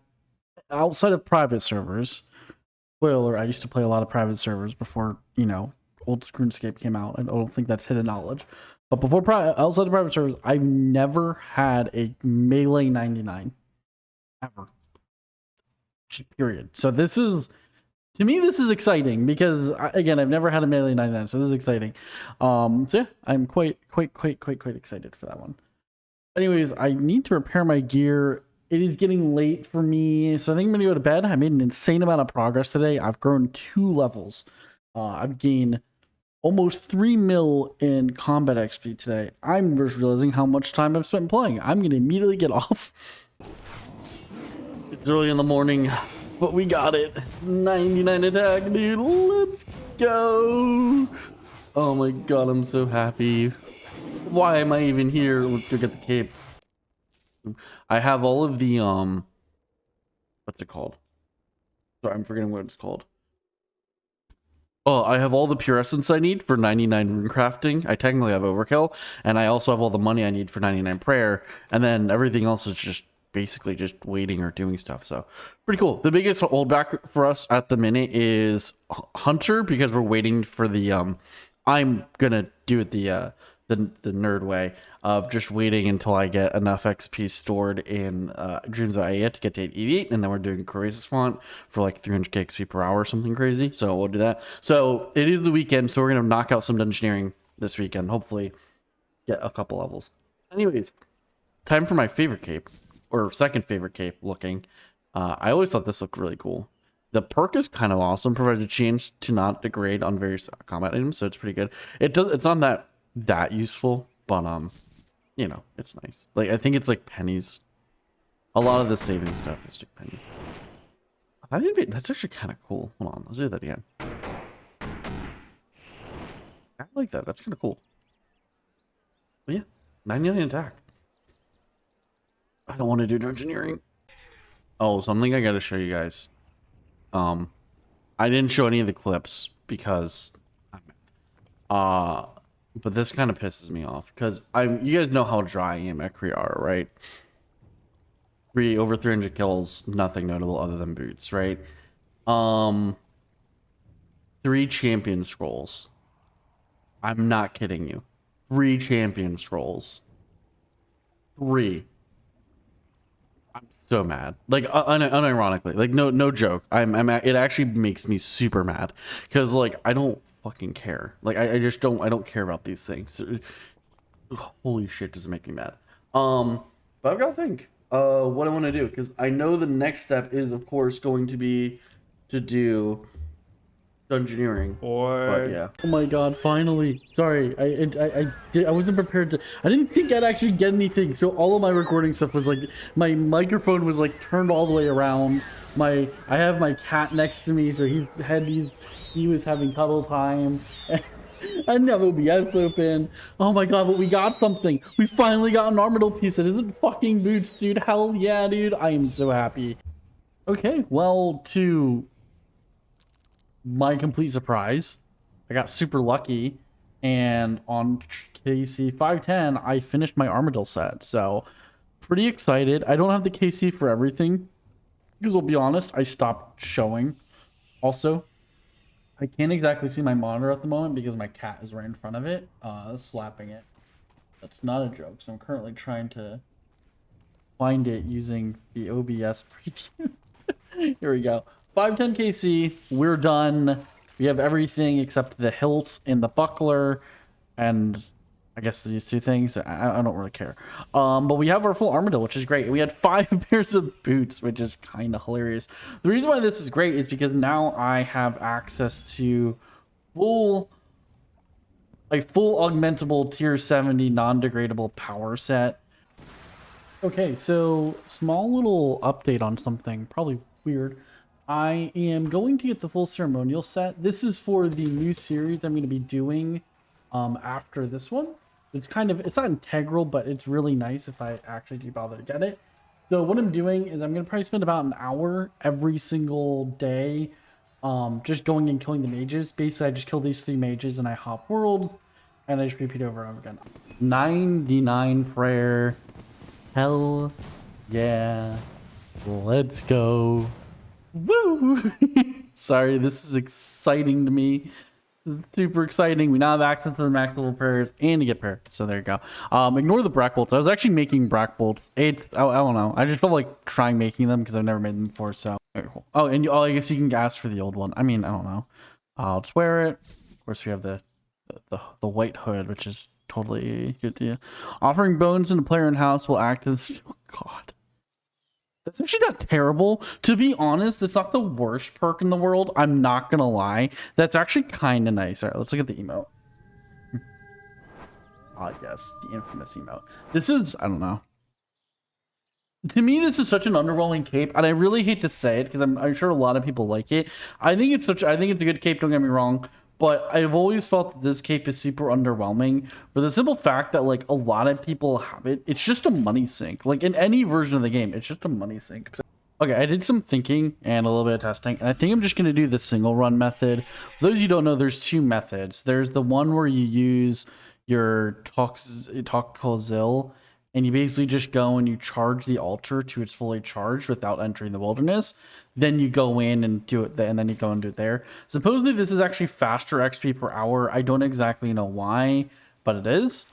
outside of private servers, spoiler, I used to play a lot of private servers before, you know, old RuneScape came out. I don't think that's hidden knowledge. But before, outside of private servers, I've never had a melee 99. Ever. Period. So this is, to me, this is exciting because, again, I've never had a melee 99, so this is exciting. So yeah, I'm quite excited for that one. Anyways, I need to repair my gear. It is getting late for me, so I think I'm gonna go to bed. I made an insane amount of progress today. I've grown 2 levels. I've gained almost 3 mil in combat XP today. I'm just realizing how much time I've spent playing. I'm gonna immediately get off. It's early in the morning, but we got it. 99 attack, dude. Let's go. Oh my god, I'm so happy. Why am I even here? Let's go get the cape. I have all of the, what's it called? Sorry, I'm forgetting what it's called. Oh, I have all the pure essence I need for 99 rune crafting. I technically have overkill, and I also have all the money I need for 99 prayer, and then everything else is just basically just waiting or doing stuff. So pretty cool. The biggest holdback for us at the minute is Hunter, because we're waiting for the I'm gonna do it the nerd way of just waiting until I get enough XP stored in Dreams of Aya to get to 88, and then we're doing Crazy Font for like 300k XP per hour or something crazy. So we'll do that. So it is the weekend, so we're gonna knock out some Dungeoneering this weekend. Hopefully get a couple levels. Anyways, time for my favorite cape, or second favorite cape looking. I always thought this looked really cool. The perk is kind of awesome, provides a chance to not degrade on various combat items, so it's pretty good. It's not that useful, but you know, it's nice. Like, I think it's like pennies. A lot of the saving stuff is like pennies. That's actually kind of cool. Hold on, let's do that again. I like that. That's kind of cool. But yeah, 99 attack. I don't want to do Dungeoneering. Oh, something I gotta show you guys. I didn't show any of the clips because but this kind of pisses me off because you guys know how dry I am at Kriara, right? Over 300 kills, nothing notable other than boots, right? 3 champion scrolls. I'm not kidding you. 3 champion scrolls. 3. I'm so mad. Like unironically, like no joke. It actually makes me super mad because like I don't fucking care. Like I just don't. I don't care about these things. Holy shit, does it make me mad. But I've got to think what I want to do, because I know the next step is of course going to be to do Dungeoneering. But yeah. Oh my god, finally. Sorry, I wasn't prepared to. I didn't think I'd actually get anything. So all of my recording stuff was like, my microphone was like turned all the way around. I have my cat next to me, so he was having cuddle time. I didn't have OBS open. Oh my god, but we got something. We finally got an Armadyl piece that isn't fucking boots, dude. Hell yeah, dude. I am so happy. Okay, well, to my complete surprise, I got super lucky, and on KC 510, I finished my Armadyl set. So pretty excited. I don't have the KC for everything because I'll be honest, I stopped showing. Also, I can't exactly see my monitor at the moment because my cat is right in front of it, slapping it. That's not a joke. So I'm currently trying to find it using the OBS preview. Here we go. 510 KC. We're done. We have everything except the hilt and the buckler, and I guess these two things. I don't really care. But we have our full Armadyl, which is great. We had 5 pairs of boots, which is kind of hilarious. The reason why this is great is because now I have access to a full augmentable tier 70 non-degradable power set. Okay, so small little update on something, probably weird. I am going to get the full ceremonial set. This is for the new series I'm going to be doing after this one. It's not integral, but it's really nice if I actually do bother to get it. So what I'm doing is I'm going to probably spend about an hour every single day just going and killing the mages. Basically, I just kill these 3 mages and I hop worlds and I just repeat over and over again. 99 prayer. Hell yeah. Let's go. Woo! Sorry, this is exciting to me. This is super exciting. We now have access to the max level prayers and to get prayer. So there you go. Ignore the brack bolts. I was actually making brack bolts. I don't know. I just felt like trying making them because I've never made them before. So very cool. Oh, and I guess you can ask for the old one. I mean, I don't know. I'll just wear it. Of course, we have the white hood, which is totally good to you. Offering bones in a player in house will act as... Oh, God. That's actually not terrible. To be honest, it's not the worst perk in the world. I'm not going to lie. That's actually kind of nice. All right, let's look at the emote. Ah, yes, the infamous emote. This is... I don't know. To me, this is such an underwhelming cape, and I really hate to say it because I'm sure a lot of people like it. I think it's a good cape, don't get me wrong. But I've always felt that this cape is super underwhelming for the simple fact that, like, a lot of people have it. It's just a money sink. Like, in any version of the game, it's just a money sink. Okay, I did some thinking and a little bit of testing, and I think I'm just going to do the single run method. For those of you who don't know, there's 2 methods. There's the one where you use your Toxil, and you basically just go and you charge the altar to its fully charged without entering the wilderness. Then you go in and do it, and then you go and do it there. Supposedly, this is actually faster XP per hour. I don't exactly know why, but it is.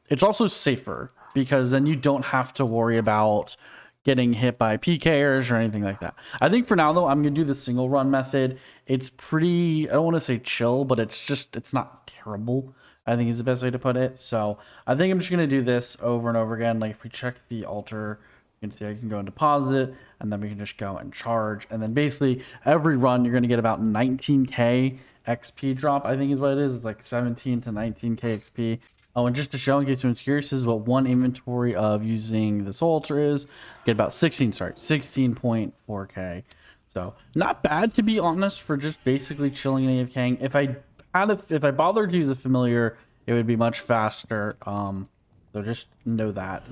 It's also safer because then you don't have to worry about getting hit by PKers or anything like that. I think for now, though, I'm going to do the single run method. It's pretty, I don't want to say chill, but it's not terrible, I think is the best way to put it. So I think I'm just going to do this over and over again. Like if we check the altar, you can see I can go and deposit, and then we can just go and charge. And then basically every run, you're going to get about 19k XP drop, I think is what it is. It's like 17 to 19k XP. Oh, and just to show in case anyone's curious, this is what one inventory of using this altar is. Get about 16.4k. So not bad, to be honest, for just basically chilling and AFKing. If I bothered to use a familiar, it would be much faster. So just know that.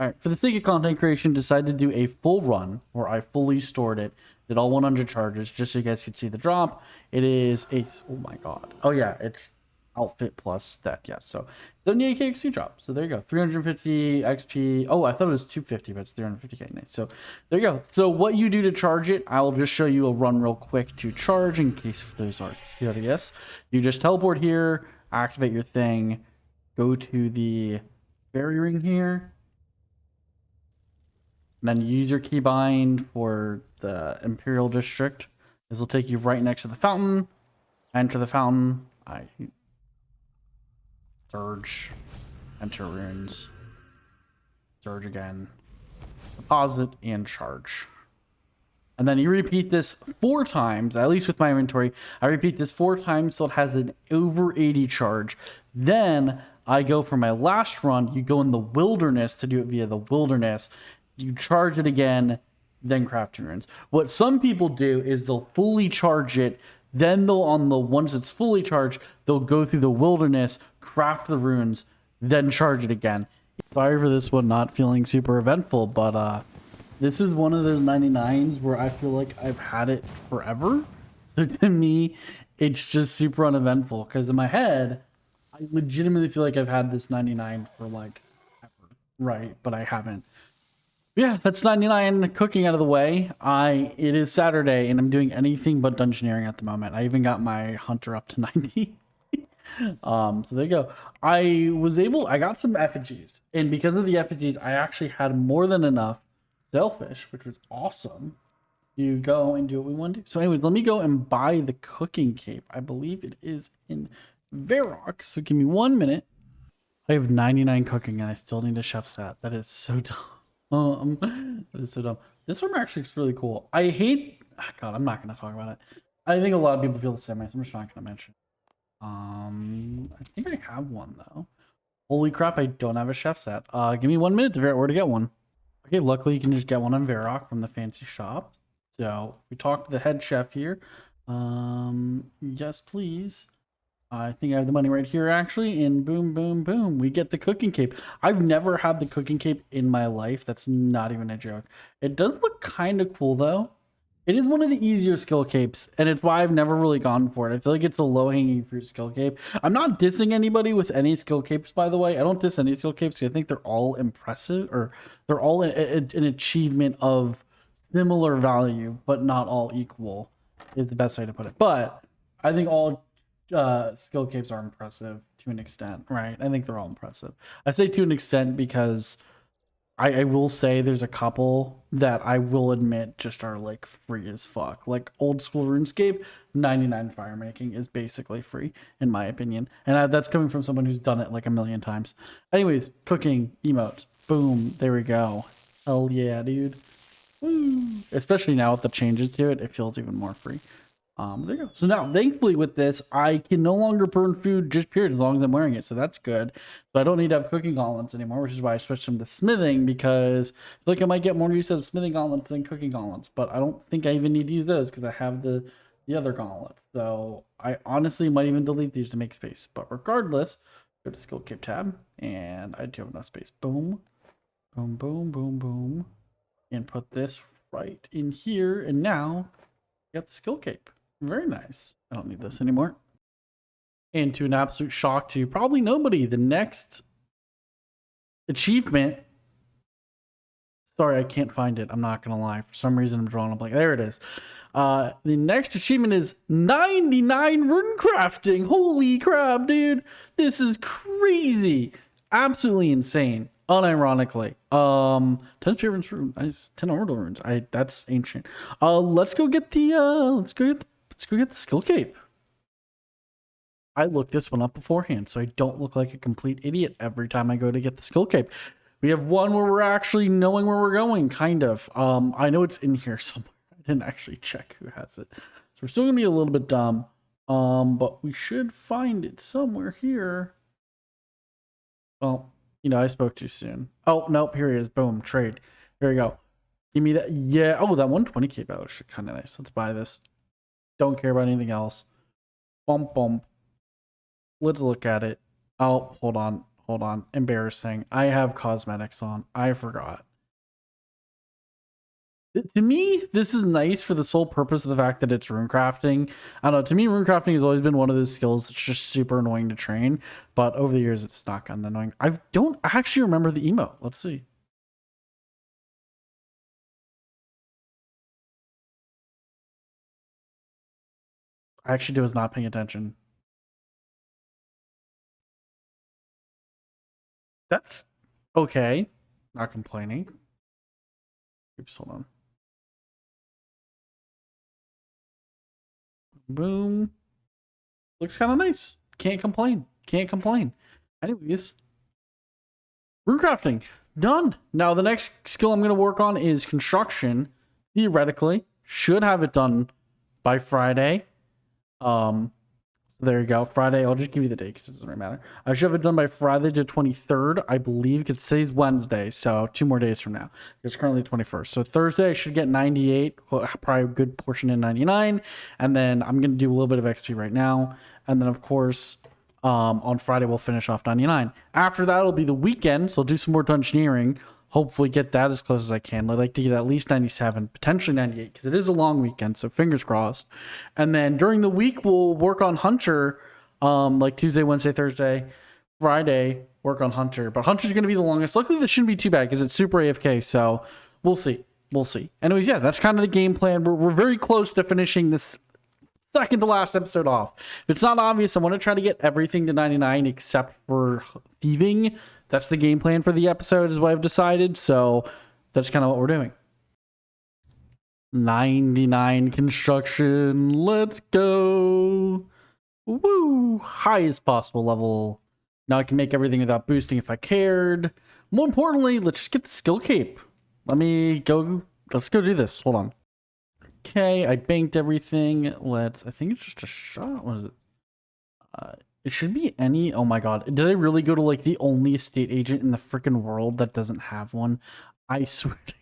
All right, for the sake of content creation, decided to do a full run where I fully stored it, did all 100 charges, just so you guys could see the drop. It is a, oh my god. Oh yeah, it's outfit plus that, yes. So 78k XP drop. So there you go, 350 XP. Oh, I thought it was 250, but it's 350k. Nice. So there you go. So what you do to charge it, I'll just show you a run real quick to charge in case those are curious. You just teleport here, activate your thing, go to the fairy ring here, and then use your keybind for the Imperial District. This will take you right next to the fountain. Enter the fountain. Surge. Enter runes. Surge again. Deposit and charge. And then you repeat this 4 times, at least with my inventory. I repeat this 4 times till it has an over 80 charge. Then I go for my last run. You go in the wilderness to do it via the wilderness. You charge it again, then craft runes. What some people do is they'll fully charge it, then once it's fully charged, they'll go through the wilderness, craft the runes, then charge it again. Sorry for this one not feeling super eventful, but this is one of those 99s where I feel like I've had it forever. So to me, It's just super uneventful because in my head, I legitimately feel like I've had this 99 for like ever, right? But I haven't. Yeah, that's 99 cooking out of the way. It is Saturday and I'm doing anything but dungeoneering at the moment. I even got my hunter up to 90. So there you go. I got some effigies, and because of the effigies, I actually had more than enough sailfish, which was awesome to go and do what we want to do. So anyways, let me go and buy the cooking cape. I believe it is in Varrock. So give me 1 minute. I have 99 cooking and I still need a chef stat. That is so dumb. That is so dumb. This one actually is really cool. I hate, God, I'm not going to talk about it. I think a lot of people feel the same way, so I'm just not going to mention it. I think I have one though. Holy crap, I don't have a chef set. Give me 1 minute to figure out where to get one. Okay, luckily you can just get one on Varrock from the fancy shop. So we talked to the head chef here. Yes, please. I think I have the money right here actually, and boom, boom, boom. We get the cooking cape. I've never had the cooking cape in my life. That's not even a joke. It does look kind of cool though. It is one of the easier skill capes, and it's why I've never really gone for it. I feel like it's a low-hanging fruit skill cape. I'm not dissing anybody with any skill capes, by the way. I don't diss any skill capes because I think they're all impressive, or they're all an achievement of similar value, but not all equal, is the best way to put it. But I think all skill capes are impressive to an extent, right? I think they're all impressive. I say to an extent because I will say there's a couple that I will admit just are like free as fuck. Like old school RuneScape, 99 fire making is basically free in my opinion. And that's coming from someone who's done it like a million times. Anyways, cooking emote. Boom. There we go. Hell yeah, dude. Woo. Especially now with the changes to it, it feels even more free. There you go. So now, thankfully with this, I can no longer burn food just period as long as I'm wearing it. So that's good. So I don't need to have cooking gauntlets anymore, which is why I switched them to smithing because I feel like I might get more use out of smithing gauntlets than cooking gauntlets. But I don't think I even need to use those because I have the other gauntlets. So I honestly might even delete these to make space. But regardless, go to skill cape tab and I do have enough space. Boom, boom, boom, boom, boom. And put this right in here. And now I got the skill cape. Very nice. I don't need this anymore. And to an absolute shock to probably nobody, the next achievement. Sorry, I can't find it. I'm not going to lie. For some reason, I'm drawing a blank. There it is. The next achievement is 99 rune crafting. Holy crap, dude. This is crazy. Absolutely insane. Unironically. 10 spirit runes, 10 orbital runes. That's ancient. Let's go get the skill cape. I looked this one up beforehand, so I don't look like a complete idiot every time I go to get the skill cape. We have one where we're actually knowing where we're going, kind of. I know it's in here somewhere. I didn't actually check who has it. So we're still gonna be a little bit dumb. But we should find it somewhere here. Well, you know, I spoke too soon. Oh, nope, here he is. Boom, trade. Here we go. Give me that. Yeah, oh, that 120 cape out is kind of nice. Let's buy this. Don't care about anything else. Bump, bump. Let's look at it. Oh, hold on. Embarrassing. I have cosmetics on. I forgot. To me, this is nice for the sole purpose of the fact that it's rune crafting. I don't know. To me, rune crafting has always been one of those skills that's just super annoying to train. But over the years, it's not gotten annoying. I don't actually remember the emote. Let's see. I actually was not paying attention. That's okay. Not complaining. Oops, hold on. Boom. Looks kind of nice. Can't complain. Anyways, rune crafting done. Now the next skill I'm going to work on is construction. Theoretically, should have it done by Friday. There you go. Friday. I'll just give you the day because it doesn't really matter. I should have it done by Friday the 23rd, I believe, because today's Wednesday, so 2 more days from now. It's currently 21st. So Thursday I should get 98, probably a good portion in 99, and then I'm going to do a little bit of XP right now, and then of course on Friday we'll finish off 99. After that it'll be the weekend, so I'll do some more dungeoneering. hopefully get that as close as I can. I'd like to get at least 97, potentially 98, because it is a long weekend, so fingers crossed. And then during the week, we'll work on Hunter, like Tuesday, Wednesday, Thursday, Friday, work on Hunter. But Hunter's going to be the longest. Luckily, this shouldn't be too bad because it's super AFK, so we'll see. We'll see. Anyways, yeah, that's kind of the game plan. We're very close to finishing this second to last episode off. If it's not obvious, I want to try to get everything to 99 except for thieving. That's the game plan for the episode, is what I've decided. So that's kind of what we're doing. 99 construction. Let's go. Woo! Highest possible level. Now I can make everything without boosting if I cared. More importantly, let's just get the skill cape. Let's go do this. Hold on. Okay, I banked everything. I think it's just a shot. What is it? It should be any. Oh my god. Did I really go to like the only estate agent in the freaking world that doesn't have one? I swear to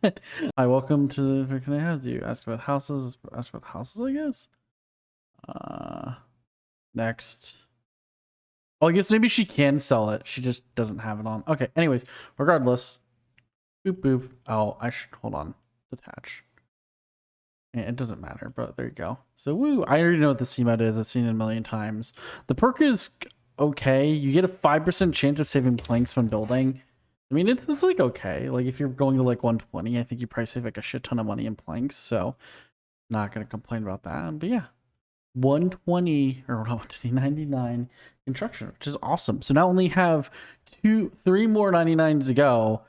god. Hi, welcome to the. Can I have you? Ask about houses. Ask about houses, I guess. Next. Oh, I guess maybe she can sell it. She just doesn't have it on. Okay, anyways, regardless. Boop boop. Oh, I should hold on. Detach. It doesn't matter, but there you go. So, woo, I already know what the C-mod is. I've seen it a million times. The perk is okay. You get a 5% chance of saving planks when building. I mean, it's like okay. Like, if you're going to like 120, I think you probably save like a shit ton of money in planks. So, not going to complain about that. But yeah, 120 or 99 construction, which is awesome. So now only have 3 more 99s to go.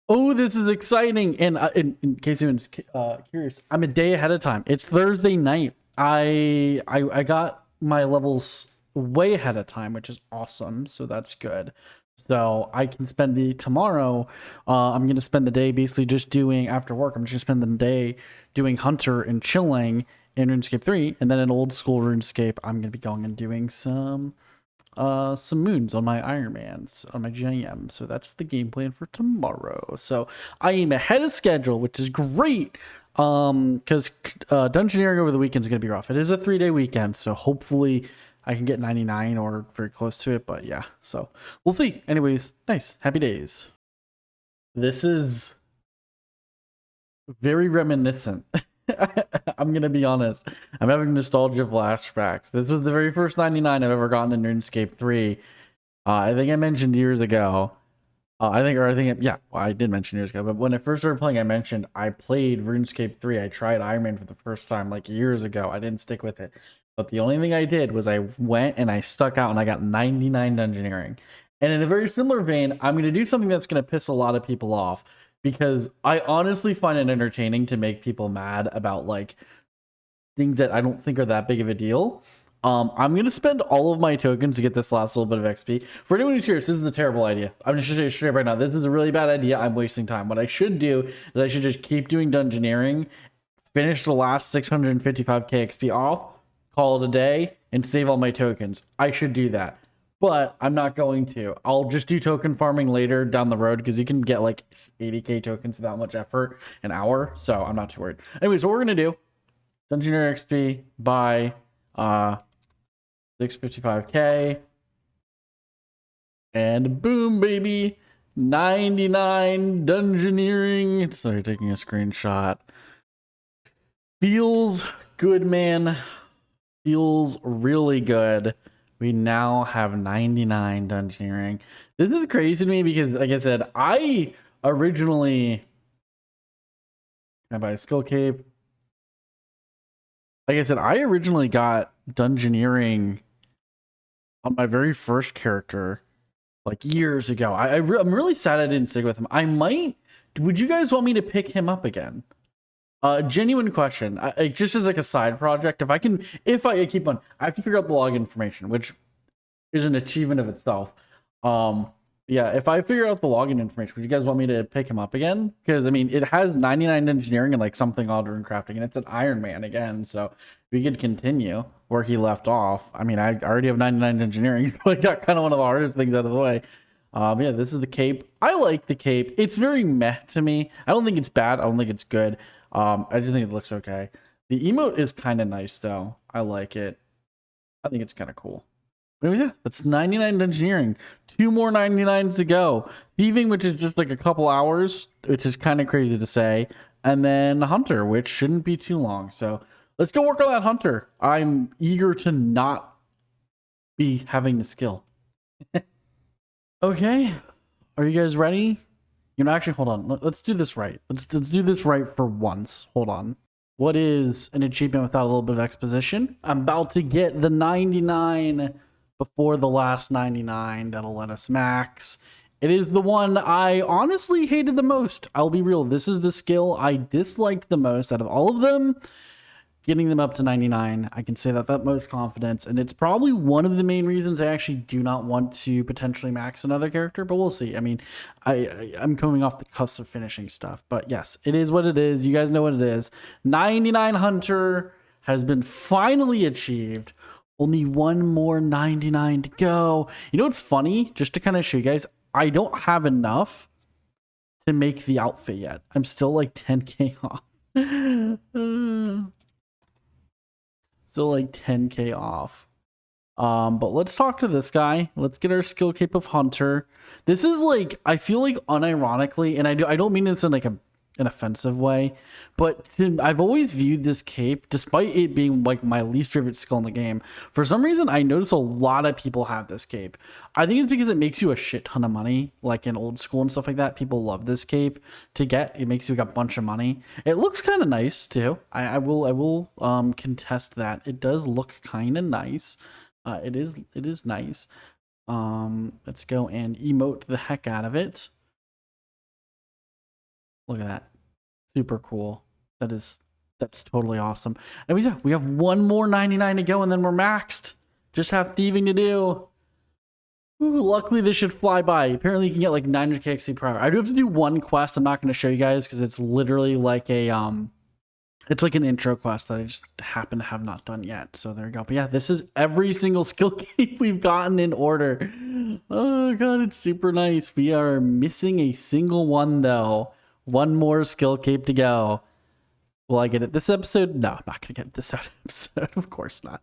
Oh, this is exciting. And in case anyone's curious, I'm a day ahead of time. It's Thursday night. I got my levels way ahead of time, which is awesome. So that's good. So I can spend tomorrow. I'm going to spend the day basically just doing after work. I'm just going to spend the day doing Hunter and chilling in RuneScape 3. And then in old school RuneScape, I'm going to be going and doing some moons on my Ironmans, on my GIM. So that's the game plan for tomorrow. So I am ahead of schedule, which is great. Because Dungeoneering over the weekend is going to be rough. It is a 3-day weekend, so hopefully I can get 99 or very close to it. But yeah, so we'll see. Anyways, nice. Happy days. This is very reminiscent. I'm gonna be honest. I'm having nostalgia flashbacks. This was the very first 99 I've ever gotten in RuneScape 3. I think I mentioned years ago. I did mention years ago. But when I first started playing, I mentioned I played RuneScape 3. I tried Ironman for the first time like years ago. I didn't stick with it. But the only thing I did was I went and I stuck out and I got 99 Dungeoneering. And in a very similar vein, I'm going to do something that's going to piss a lot of people off. Because I honestly find it entertaining to make people mad about like things that I don't think are that big of a deal. I'm going to spend all of my tokens to get this last little bit of XP. For anyone who's curious, this is a terrible idea. I'm just going to straight right now. This is a really bad idea. I'm wasting time. What I should do is I should just keep doing Dungeoneering, finish the last 655k XP off, call it a day, and save all my tokens. I should do that. But I'm not going to. I'll just do token farming later down the road because you can get like 80k tokens without much effort an hour. So I'm not too worried. Anyways, what we're going to do, Dungeoneer XP by 655k. And boom, baby. 99 Dungeoneering. Sorry, taking a screenshot. Feels good, man. Feels really good. We now have 99 Dungeoneering. This is crazy to me because, like I said, I originally... Can I buy a skill cape? Like I said, I originally got Dungeoneering on my very first character like years ago. I'm really sad I didn't stick with him. I might... Would you guys want me to pick him up again? Genuine question. Just as like a side project, if I keep on, I have to figure out the login information, which is an achievement of itself. Yeah, if I figure out the login information, would you guys want me to pick him up again? Because I mean, it has 99 Engineering and like something odd rune crafting, and it's an Iron Man again, so we could continue where he left off. I mean, I already have 99 Engineering, so I got kind of one of the hardest things out of the way. Yeah, this is the cape. I like the cape. It's very meh to me. I don't think it's bad. I don't think it's good. I just think it looks okay. The emote is kind of nice though. I like it. I think it's kind of cool. Anyways, yeah, that's 99 Dungeoneering. 2 more 99s to go. Thieving, which is just like a couple hours, which is kind of crazy to say. And then Hunter, which shouldn't be too long. So let's go work on that Hunter. I'm eager to not be having the skill. Okay. Are you guys ready? You know, actually, hold on. Let's do this right. Let's do this right for once. Hold on. What is an achievement without a little bit of exposition? I'm about to get the 99 before the last 99 that'll let us max. It is the one I honestly hated the most. I'll be real. This is the skill I disliked the most out of all of them. Getting them up to 99, I can say that with most confidence, and it's probably one of the main reasons I actually do not want to potentially max another character, but we'll see. I mean, I'm coming off the cusp of finishing stuff, but yes, it is what it is. You guys know what it is. 99 Hunter has been finally achieved. Only one more 99 to go. You know what's funny? Just to kind of show you guys, I don't have enough to make the outfit yet. I'm still like 10k off. Still like 10k off. But let's talk to this guy. Let's get our skill cape of Hunter. This is like, I feel like unironically, and I don't mean this in like an offensive way, but I've always viewed this cape, despite it being like my least favorite skill in the game, for some reason I notice a lot of people have this cape. I think it's because it makes you a shit ton of money, like in old school and stuff like that. People love this cape to get. It makes you like a bunch of money. It looks kind of nice too. I will contest that. It does look kind of nice. It is nice. Let's go and emote the heck out of it. Look at that. Super cool. That's totally awesome. And we have one more 99 to go and then we're maxed. Just have thieving to do. Ooh, luckily this should fly by. Apparently you can get like 900 KXP per hour. I do have to do one quest. I'm not going to show you guys because it's literally like a it's like an intro quest that I just happen to have not done yet. So there you go. But yeah, this is every single skill cape we've gotten in order. Oh god, it's super nice. We are missing a single one though. One more skill cape to go. Will I get it this episode? No, I'm not going to get it this episode. Of course not.